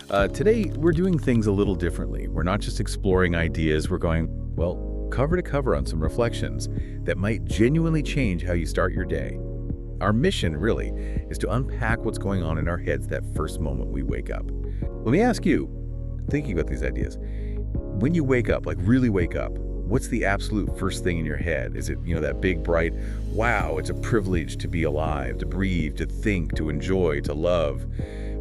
Today, we're doing things a little differently. We're not just exploring ideas, we're going, well, cover to cover on some reflections that might genuinely change how you start your day. Our mission, really, is to unpack what's going on in our heads that first moment we wake up. Let me ask you, thinking about these ideas, when you wake up, like really wake up, what's the absolute first thing in your head? Is it, that big, bright, wow, it's a privilege to be alive, to breathe, to think, to enjoy, to love?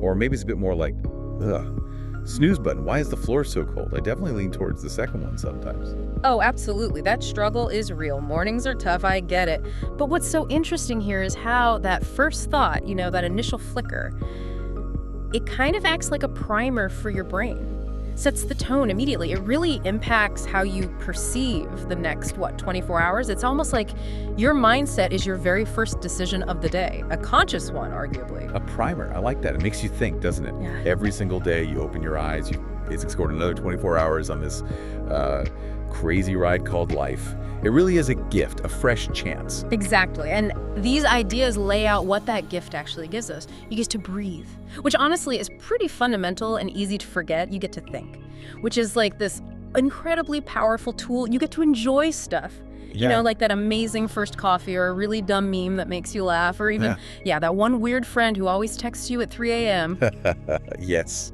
Or maybe it's a bit more like, ugh, snooze button, why is the floor so cold? I definitely lean towards the second one sometimes. Oh, absolutely. That struggle is real. Mornings are tough, I get it. But what's so interesting here is how that first thought, that initial flicker, it kind of acts like a primer for your brain. Sets the tone immediately. It really impacts how you perceive the next, 24 hours? It's almost like your mindset is your very first decision of the day. A conscious one, arguably. A primer, I like that. It makes you think, doesn't it? Yeah. Every single day you open your eyes, you basically scored another 24 hours on this crazy ride called life. It really is a gift, a fresh chance. Exactly. And these ideas lay out what that gift actually gives us. You get to breathe, which honestly is pretty fundamental and easy to forget. You get to think, which is like this incredibly powerful tool. You get to enjoy stuff. Yeah. Like that amazing first coffee or a really dumb meme that makes you laugh, or even, that one weird friend who always texts you at 3 a.m. Yes,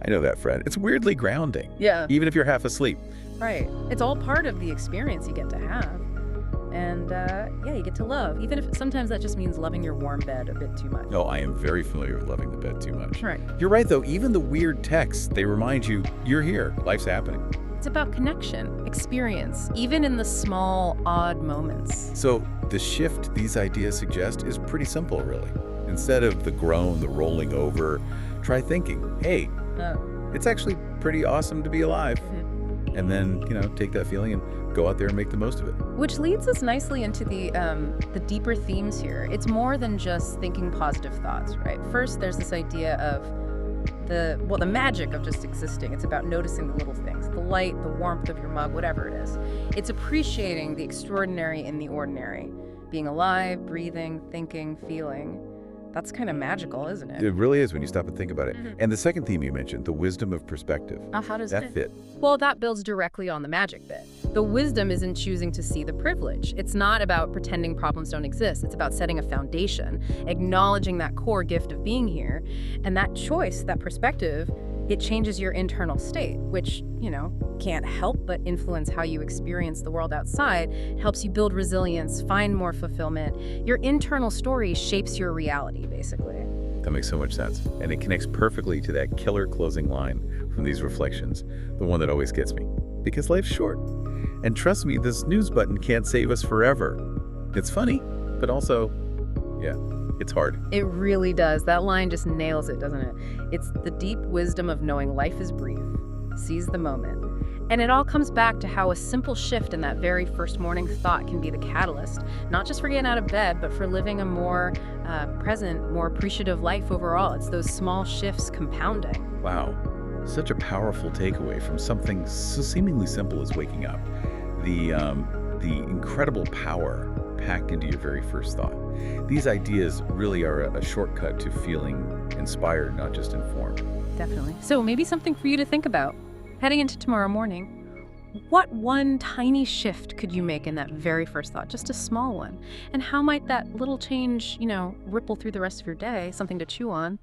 I know that friend. It's weirdly grounding. Yeah. Even if you're half asleep. Right. It's all part of the experience you get to have. And, you get to love, even if sometimes that just means loving your warm bed a bit too much. Oh, I am very familiar with loving the bed too much. Right. You're right, though. Even the weird texts, they remind you, you're here. Life's happening. It's about connection, experience, even in the small, odd moments. So the shift these ideas suggest is pretty simple, really. Instead of the groan, the rolling over, try thinking, hey, it's actually pretty awesome to be alive. And then, take that feeling and go out there and make the most of it. Which leads us nicely into the deeper themes here. It's more than just thinking positive thoughts, right? First, there's this idea of the magic of just existing. It's about noticing the little things, the light, the warmth of your mug, whatever it is. It's appreciating the extraordinary in the ordinary. Being alive, breathing, thinking, feeling. That's kind of magical, isn't it? It really is when you stop and think about it. And the second theme you mentioned, the wisdom of perspective. How does that fit? Well, that builds directly on the magic bit. The wisdom is in choosing to see the privilege. It's not about pretending problems don't exist. It's about setting a foundation, acknowledging that core gift of being here. And that choice, that perspective, it changes your internal state, which, can't help but influence how you experience the world outside. It helps you build resilience, find more fulfillment. Your internal story shapes your reality, basically. That makes so much sense. And it connects perfectly to that killer closing line from these reflections, the one that always gets me. Because life's short. And trust me, the snooze button can't save us forever. It's funny, but also, it's hard. It really does. That line just nails it, doesn't it? It's the deep wisdom of knowing life is brief. Seize the moment. And it all comes back to how a simple shift in that very first morning thought can be the catalyst, not just for getting out of bed, but for living a more present, more appreciative life overall. It's those small shifts compounding. Wow. Such a powerful takeaway from something so seemingly simple as waking up. The incredible power packed into your very first thought. These ideas really are a shortcut to feeling inspired, not just informed. Definitely. So maybe something for you to think about. Heading into tomorrow morning, what one tiny shift could you make in that very first thought? Just a small one. And how might that little change, ripple through the rest of your day? Something to chew on.